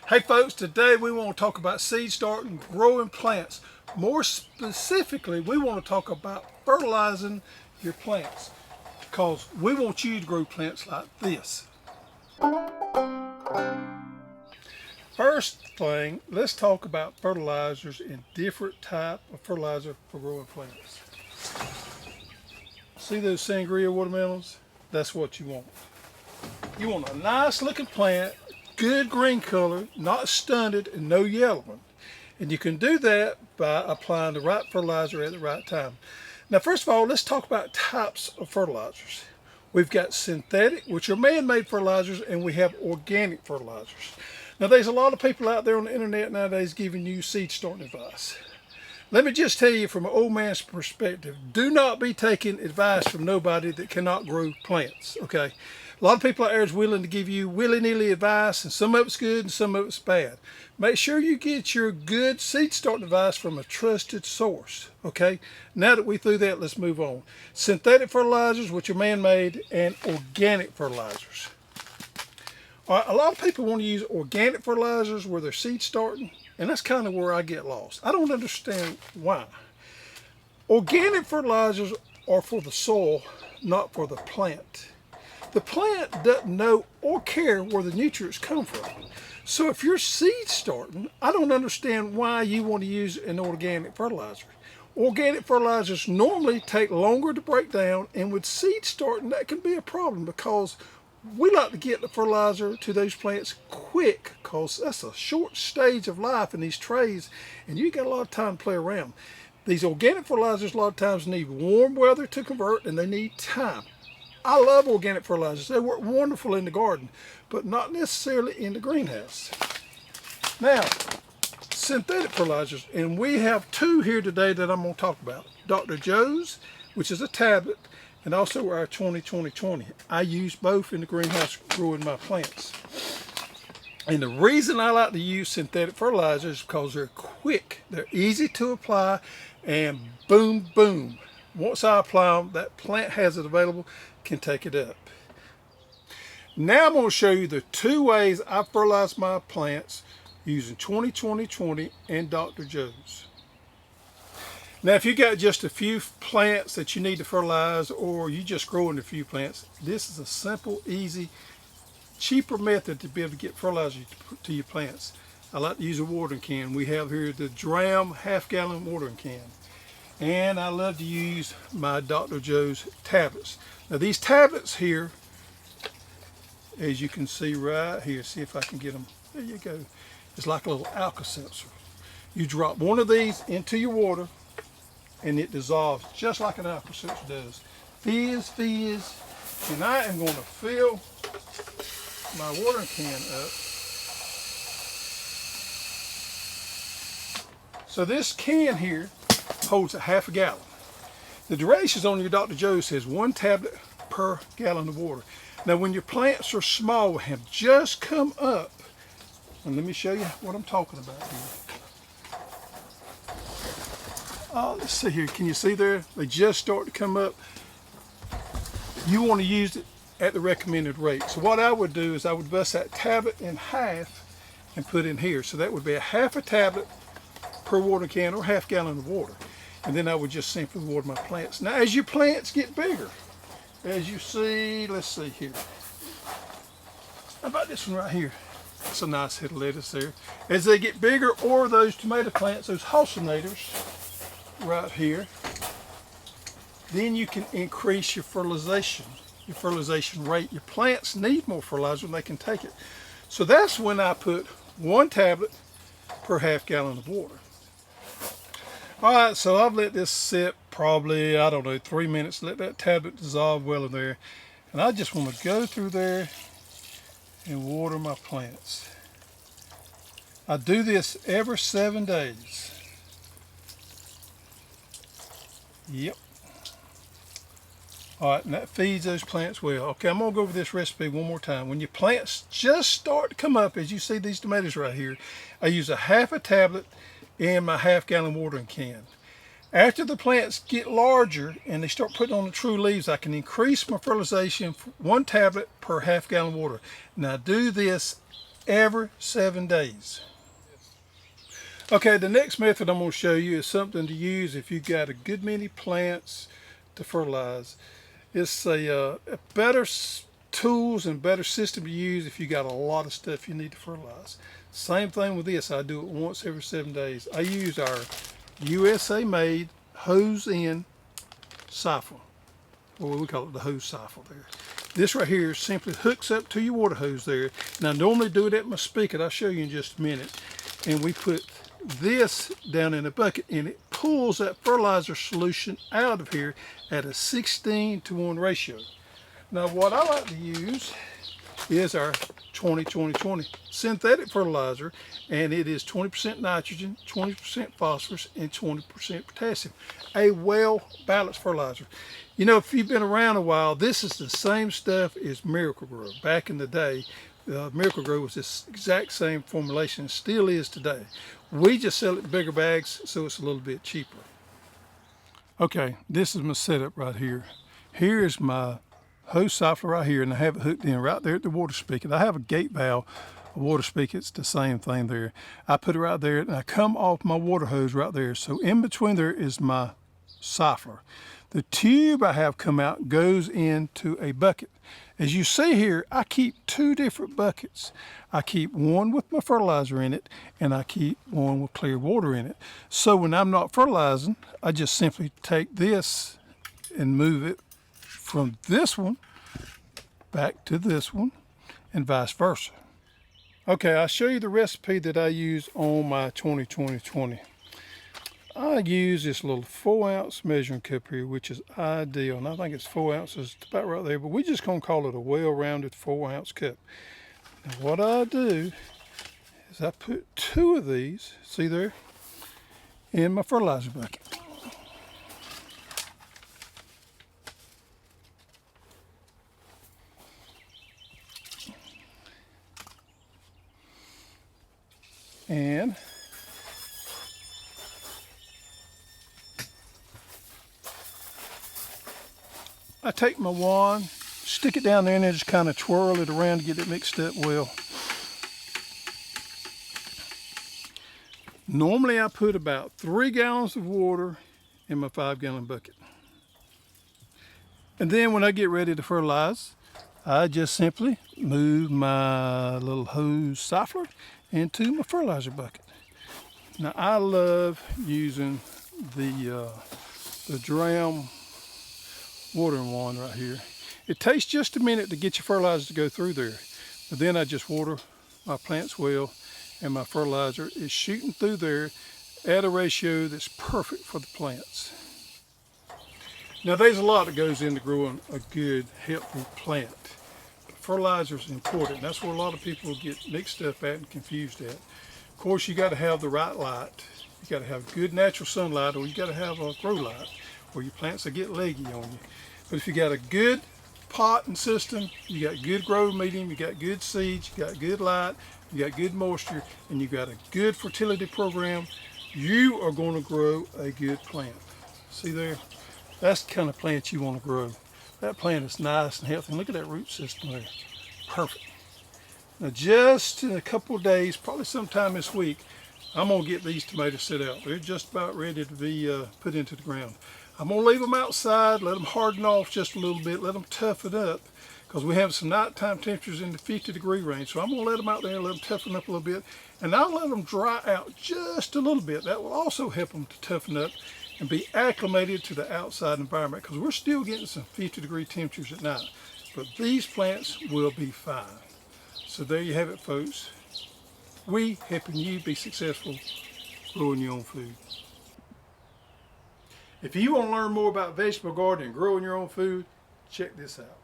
Hey folks, today we want to talk about seed starting growing plants. More specifically, we want to talk about fertilizing your plants because we want you to grow plants like this. First thing, let's talk about fertilizers and different type of fertilizer for growing plants. See those sangria watermelons? That's what you want. You want a nice looking plant, good green color, not stunted, and no yellowing. And you can do that by applying the right fertilizer at the right time. Now, first of all, let's talk about types of fertilizers. We've got synthetic, which are man-made fertilizers, and we have organic fertilizers. Now, there's a lot of people out there on the internet nowadays giving you seed starting advice. Let me just tell you from an old man's perspective, do not be taking advice from nobody that cannot grow plants, okay? A lot of people out there is willing to give you willy-nilly advice, and some of it's good and some of it's bad. Make sure you get your good seed starting advice from a trusted source, okay? Now that we through that, let's move on. Synthetic fertilizers, which are man-made, and organic fertilizers. All right, a lot of people want to use organic fertilizers where they're seed starting, and that's kind of where I get lost. I don't understand why. Organic fertilizers are for the soil, not for the plant. The plant doesn't know or care where the nutrients come from. So if you're seed starting, I don't understand why you want to use an organic fertilizer. Organic fertilizers normally take longer to break down, and with seed starting, that can be a problem because we like to get the fertilizer to those plants quick because that's a short stage of life in these trays, and you got a lot of time to play around. These organic fertilizers a lot of times need warm weather to convert, and they need time. I love organic fertilizers. They work wonderful in the garden, but not necessarily in the greenhouse. Now, synthetic fertilizers, and we have two here today that I'm going to talk about. Dr. Joe's, which is a tablet, and also our 20-20-20. I use both in the greenhouse growing my plants. And the reason I like to use synthetic fertilizers is because they're quick, they're easy to apply, and boom, boom. Once I apply them, that plant has it available, can take it up. Now I'm going to show you the two ways I fertilize my plants using 20-20-20 and Dr. Joe's. Now, if you got just a few plants that you need to fertilize, or you just growing a few plants, this is a simple, easy, cheaper method to be able to get fertilizer to your plants. I like to use a watering can. We have here the dram half-gallon watering can. And I love to use my Dr. Joe's tablets. Now these tablets here, as you can see right here, see if I can get them, there you go. It's like a little Alka-Seltzer. You drop one of these into your water and it dissolves just like an Alka-Seltzer does. Fizz, fizz. And I am going to fill my watering can up. So this can here holds a half a gallon. The directions on your Dr. Joe says 1 tablet per gallon of water. Now when your plants are small and have just come up, and let me show you what I'm talking about here. Let's see here, can you see there? They just start to come up. You want to use it at the recommended rate. So what I would do is I would bust that tablet in half and put in here. So that would be a half a tablet per water can or half gallon of water. And then I would just simply water my plants. Now as your plants get bigger, as you see, let's see here. How about this one right here? That's a nice head of lettuce there. As they get bigger, or those tomato plants, those hosstools right here, then you can increase your fertilization rate. Your plants need more fertilizer and they can take it. So that's when I put 1 tablet per half gallon of water. All right, so I've let this sit probably, I don't know, 3 minutes, let that tablet dissolve well in there. And I just want to go through there and water my plants. I do this every 7 days. Yep. All right, and that feeds those plants well. Okay, I'm gonna go over this recipe one more time. When your plants just start to come up, as you see these tomatoes right here, I use a half a tablet in my half-gallon watering can. After the plants get larger and they start putting on the true leaves, I can increase my fertilization 1 tablet per half-gallon water. Now I do this every 7 days. Okay, the next method I'm going to show you is something to use if you've got a good many plants to fertilize. It's a better tools and better system to use if you got a lot of stuff you need to fertilize. Same thing with this. I do it once every 7 days. I use our USA made hose in siphon, or we call it the hose siphon there. This right here simply hooks up to your water hose there. And I normally do it at my spigot. I'll show you in just a minute. And we put this down in a bucket and it pulls that fertilizer solution out of here at a 16:1 ratio. Now what I like to use is our 20-20-20 synthetic fertilizer, and it is 20% nitrogen, 20% phosphorus, and 20% potassium. A well-balanced fertilizer. You know, if you've been around a while, this is the same stuff as Miracle-Gro. Back in the day, Miracle-Gro was this exact same formulation and still is today. We just sell it in bigger bags, so it's a little bit cheaper. Okay, this is my setup right here. Here is my hose siphon right here, and I have it hooked in right there at the water spigot. I have a gate valve, a water spigot, it's the same thing there. I put it right there and I come off my water hose right there. So in between there is my siphon. The tube I have come out goes into a bucket. As you see here, I keep 2 different buckets. I keep one with my fertilizer in it, and I keep one with clear water in it. So when I'm not fertilizing, I just simply take this and move it from this one back to this one, and vice versa. Okay, I'll show you the recipe that I use on my 20-20-20. I use this little 4-ounce measuring cup here, which is ideal, and I think it's 4 ounces, it's about right there, but we're just going to call it a well-rounded 4-ounce cup. Now what I do is I put 2 of these, see there, in my fertilizer bucket. And I take my wand, stick it down there, and then just kind of twirl it around to get it mixed up well. Normally I put about 3 gallons of water in my 5-gallon bucket. And then when I get ready to fertilize, I just simply move my little hose siphon into my fertilizer bucket. Now I love using the dram watering wand right here. It takes just a minute to get your fertilizer to go through there, but then I just water my plants well, and my fertilizer is shooting through there at a ratio that's perfect for the plants. Now there's a lot that goes into growing a good, healthy plant. Fertilizer is important. That's where a lot of people get mixed up at and confused at. Of course, you got to have the right light. You got to have good natural sunlight, or you got to have a grow light, or your plants will get leggy on you. But if you got a good potting system, you got good grow medium, you got good seeds, you got good light, you got good moisture, and you got a good fertility program, you are going to grow a good plant. See there? That's the kind of plant you want to grow. That plant is nice and healthy. And look at that root system there. Perfect. Now just in a couple of days, probably sometime this week, I'm going to get these tomatoes set out. They're just about ready to be put into the ground. I'm going to leave them outside, let them harden off just a little bit, let them toughen up, because we have some nighttime temperatures in the 50-degree range. So I'm going to let them out there and let them toughen up a little bit. And I'll let them dry out just a little bit. That will also help them to toughen up and be acclimated to the outside environment, because we're still getting some 50-degree temperatures at night. But these plants will be fine. So there you have it, folks. We helping you be successful growing your own food. If you want to learn more about vegetable gardening and growing your own food, check this out.